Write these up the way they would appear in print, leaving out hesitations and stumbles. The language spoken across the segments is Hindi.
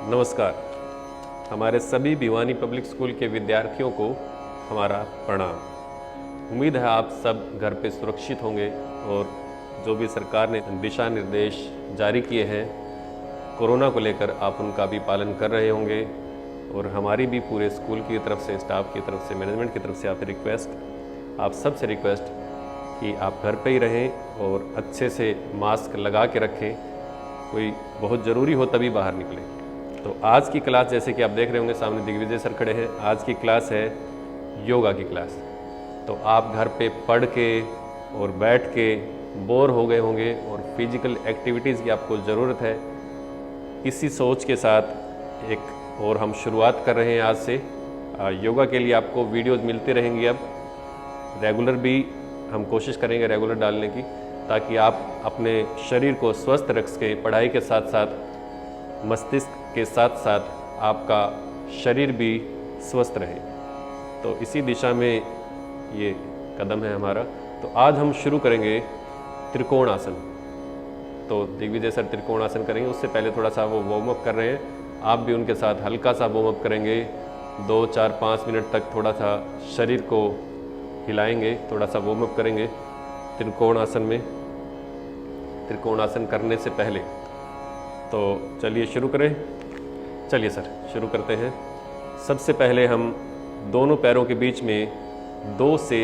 नमस्कार। हमारे सभी भिवानी पब्लिक स्कूल के विद्यार्थियों को हमारा प्रणाम। उम्मीद है आप सब घर पे सुरक्षित होंगे और जो भी सरकार ने दिशा निर्देश जारी किए हैं कोरोना को लेकर आप उनका भी पालन कर रहे होंगे। और हमारी भी पूरे स्कूल की तरफ से, स्टाफ की तरफ से, मैनेजमेंट की तरफ से आप सबसे रिक्वेस्ट कि आप घर पे ही रहें और अच्छे से मास्क लगा के रखें। कोई बहुत ज़रूरी हो तभी बाहर निकलें। तो आज की क्लास, जैसे कि आप देख रहे होंगे सामने दिग्विजय सर खड़े हैं, आज की क्लास है योगा की क्लास। तो आप घर पे पढ़ के और बैठ के बोर हो गए होंगे और फिजिकल एक्टिविटीज़ की आपको ज़रूरत है। इसी सोच के साथ एक और हम शुरुआत कर रहे हैं आज से। योगा के लिए आपको वीडियोज़ मिलती रहेंगी। अब रेगुलर भी हम कोशिश करेंगे रेगुलर डालने की, ताकि आप अपने शरीर को स्वस्थ रख सकें। पढ़ाई के साथ साथ मस्तिष्क के साथ साथ आपका शरीर भी स्वस्थ रहे। तो इसी दिशा में ये कदम है हमारा। तो आज हम शुरू करेंगे त्रिकोण आसन। तो दिग्विजय सर त्रिकोण आसन करेंगे, उससे पहले थोड़ा सा वो वार्म अप कर रहे हैं। आप भी उनके साथ हल्का सा वार्म अप करेंगे। 2, 4, 5 मिनट तक थोड़ा सा शरीर को हिलाएंगे, थोड़ा सा वार्म अप करेंगे त्रिकोण आसन में। त्रिकोण आसन करने से पहले तो चलिए शुरू करें। चलिए सर शुरू करते हैं। सबसे पहले हम दोनों पैरों के बीच में 2 से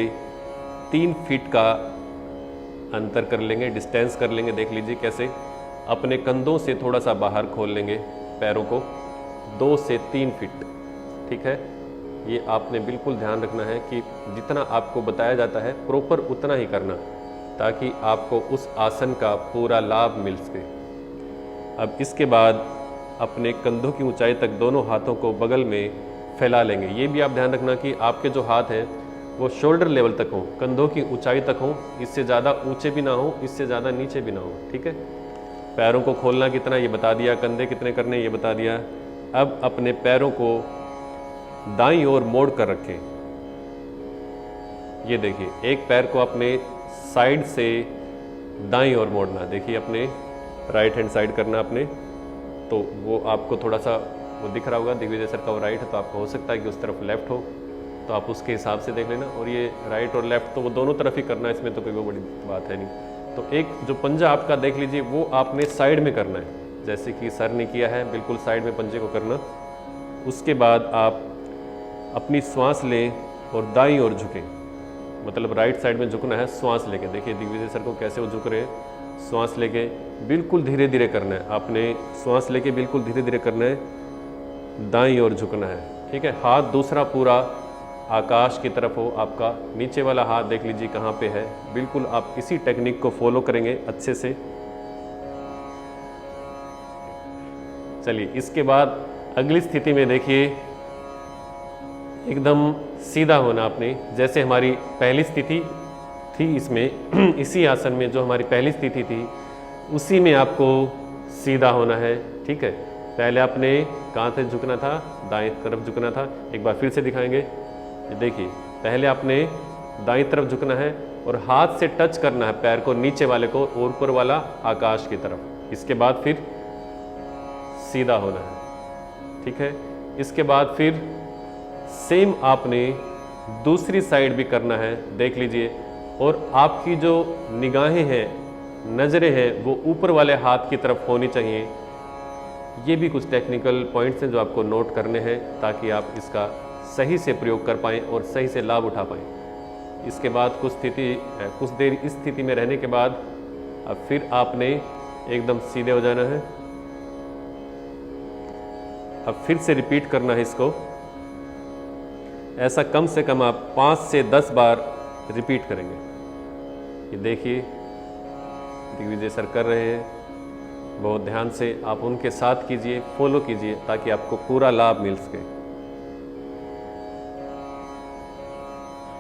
3 फीट का अंतर कर लेंगे, डिस्टेंस कर लेंगे। देख लीजिए कैसे। अपने कंधों से थोड़ा सा बाहर खोल लेंगे पैरों को, 2 से 3 फीट। ठीक है, ये आपने बिल्कुल ध्यान रखना है कि जितना आपको बताया जाता है प्रॉपर उतना ही करना, ताकि आपको उस आसन का पूरा लाभ मिल सके। अब इसके बाद अपने कंधों की ऊंचाई तक दोनों हाथों को बगल में फैला लेंगे। ये भी आप ध्यान रखना कि आपके जो हाथ हैं वो शोल्डर लेवल तक हों, कंधों की ऊंचाई तक हों। इससे ज़्यादा ऊंचे भी ना हो, इससे ज़्यादा नीचे भी ना हो। ठीक है, पैरों को खोलना कितना ये बता दिया, कंधे कितने करने ये बता दिया। अब अपने पैरों को दाईं ओर मोड़ कर रखें। ये देखिए, एक पैर को अपने साइड से दाईं ओर मोड़ना। देखिए अपने राइट हैंड साइड करना अपने। तो वो आपको थोड़ा सा वो दिख रहा होगा, दिग्विजय सर का वो राइट है, तो आपको हो सकता है कि उस तरफ लेफ्ट हो, तो आप उसके हिसाब से देख लेना। और ये राइट और लेफ्ट तो वो दोनों तरफ ही करना है, इसमें तो कोई वो बड़ी बात है नहीं। तो एक जो पंजा आपका देख लीजिए वो आपने साइड में करना है, जैसे कि सर ने किया है, बिल्कुल साइड में पंजे को करना। उसके बाद आप अपनी श्वास लें और दाईं ओर झुकें, मतलब राइट साइड में झुकना है श्वास लेके। देखिए दिग्विजय सर को कैसे वो झुक रहे हैं, श्वास लेके बिल्कुल धीरे धीरे करना है। आपने श्वास लेके बिल्कुल धीरे धीरे करना है, दाईं ओर झुकना है। ठीक है, हाथ दूसरा पूरा आकाश की तरफ हो। आपका नीचे वाला हाथ देख लीजिए कहाँ पे है। बिल्कुल आप इसी टेक्निक को फॉलो करेंगे अच्छे से। चलिए इसके बाद अगली स्थिति में देखिए, एकदम सीधा होना आपने, जैसे हमारी पहली स्थिति थी इसमें इसी आसन में जो हमारी पहली स्थिति थी उसी में आपको सीधा होना है। ठीक है, पहले आपने कहाँ से झुकना था, दाएं तरफ झुकना था। एक बार फिर से दिखाएंगे। ये देखिए, पहले आपने दाईं तरफ झुकना है और हाथ से टच करना है पैर को, नीचे वाले को और ऊपर वाला आकाश की तरफ। इसके बाद फिर सीधा होना है। ठीक है, इसके बाद फिर सेम आपने दूसरी साइड भी करना है। देख लीजिए, और आपकी जो निगाहें हैं, नज़रें हैं, वो ऊपर वाले हाथ की तरफ होनी चाहिए। ये भी कुछ टेक्निकल पॉइंट्स हैं जो आपको नोट करने हैं, ताकि आप इसका सही से प्रयोग कर पाएँ और सही से लाभ उठा पाएँ। इसके बाद कुछ देर इस स्थिति में रहने के बाद अब फिर आपने एकदम सीधे हो जाना है। अब फिर से रिपीट करना है इसको। ऐसा कम से कम आप 5 से 10 बार रिपीट करेंगे। ये देखिए दिग्विजय सर कर रहे हैं, बहुत ध्यान से आप उनके साथ कीजिए, फॉलो कीजिए, ताकि आपको पूरा लाभ मिल सके।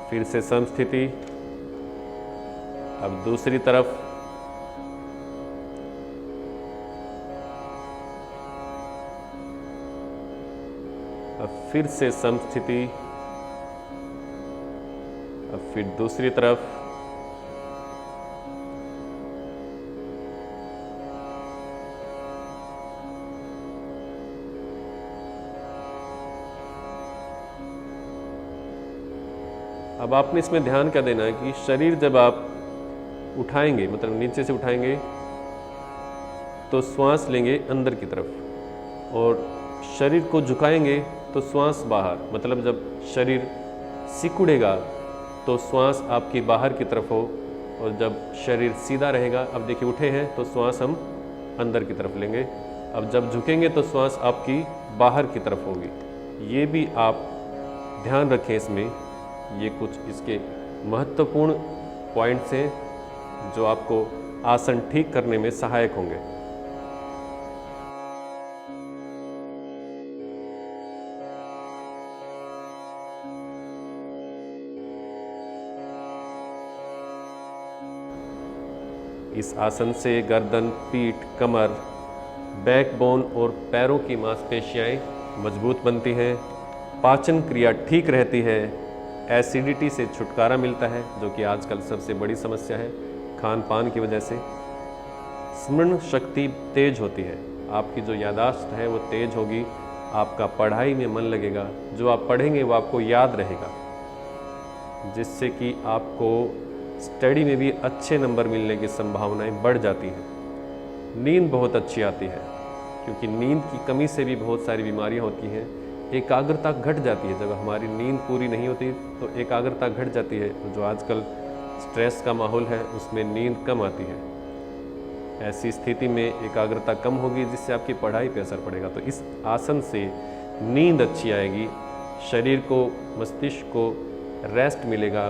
फिर से समस्थिति। अब दूसरी तरफ। अब फिर से समस्थिति। अब फिर दूसरी तरफ। अब आपने इसमें ध्यान क्या देना है कि शरीर जब आप उठाएंगे, मतलब नीचे से उठाएंगे, तो श्वास लेंगे अंदर की तरफ, और शरीर को झुकाएंगे तो श्वास बाहर, मतलब जब शरीर सिकुड़ेगा तो श्वास आपकी बाहर की तरफ हो, और जब शरीर सीधा रहेगा, अब देखिए उठे हैं तो श्वास हम अंदर की तरफ लेंगे, अब जब झुकेंगे तो श्वास आपकी बाहर की तरफ होगी। ये भी आप ध्यान रखें इसमें, ये कुछ इसके महत्वपूर्ण पॉइंट्स हैं जो आपको आसन ठीक करने में सहायक होंगे। इस आसन से गर्दन, पीठ, कमर, बैकबोन और पैरों की मांसपेशियां मजबूत बनती हैं, पाचन क्रिया ठीक रहती है, एसिडिटी से छुटकारा मिलता है जो कि आजकल सबसे बड़ी समस्या है खान पान की वजह से। स्मरण शक्ति तेज होती है, आपकी जो याददाश्त है वो तेज होगी, आपका पढ़ाई में मन लगेगा, जो आप पढ़ेंगे वो आपको याद रहेगा, जिससे कि आपको स्टडी में भी अच्छे नंबर मिलने की संभावनाएं बढ़ जाती हैं। नींद बहुत अच्छी आती है, क्योंकि नींद की कमी से भी बहुत सारी बीमारियां होती हैं। एकाग्रता घट जाती है, जब हमारी नींद पूरी नहीं होती तो एकाग्रता घट जाती है। जो आजकल स्ट्रेस का माहौल है उसमें नींद कम आती है। ऐसी स्थिति में एकाग्रता कम होगी, जिससे आपकी पढ़ाई पर असर पड़ेगा। तो इस आसन से नींद अच्छी आएगी, शरीर को, मस्तिष्क को रेस्ट मिलेगा,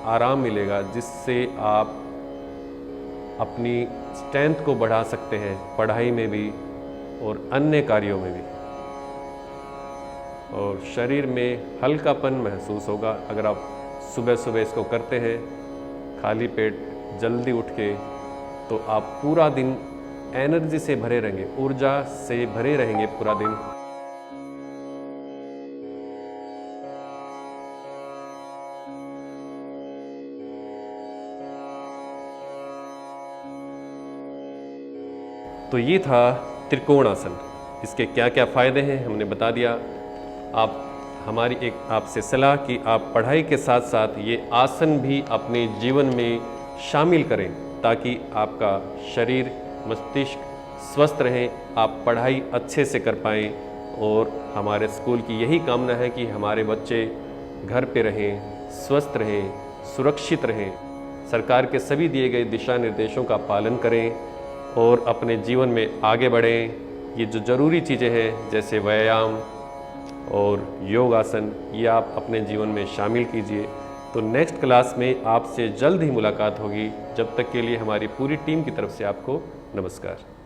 आराम मिलेगा, जिससे आप अपनी स्ट्रेंथ को बढ़ा सकते हैं पढ़ाई में भी और अन्य कार्यों में भी, और शरीर में हल्कापन महसूस होगा। अगर आप सुबह सुबह इसको करते हैं खाली पेट जल्दी उठ के, तो आप पूरा दिन एनर्जी से भरे रहेंगे, ऊर्जा से भरे रहेंगे पूरा दिन। तो ये था त्रिकोणासन। इसके क्या क्या फ़ायदे हैं हमने बता दिया। आप, हमारी एक आपसे सलाह कि आप पढ़ाई के साथ साथ ये आसन भी अपने जीवन में शामिल करें, ताकि आपका शरीर, मस्तिष्क स्वस्थ रहे, आप पढ़ाई अच्छे से कर पाएँ। और हमारे स्कूल की यही कामना है कि हमारे बच्चे घर पे रहें, स्वस्थ रहें, सुरक्षित रहें, सरकार के सभी दिए गए दिशा निर्देशों का पालन करें और अपने जीवन में आगे बढ़ें। ये जो ज़रूरी चीज़ें हैं जैसे व्यायाम और योगासन, ये आप अपने जीवन में शामिल कीजिए। तो नेक्स्ट क्लास में आपसे जल्द ही मुलाकात होगी। जब तक के लिए हमारी पूरी टीम की तरफ से आपको नमस्कार।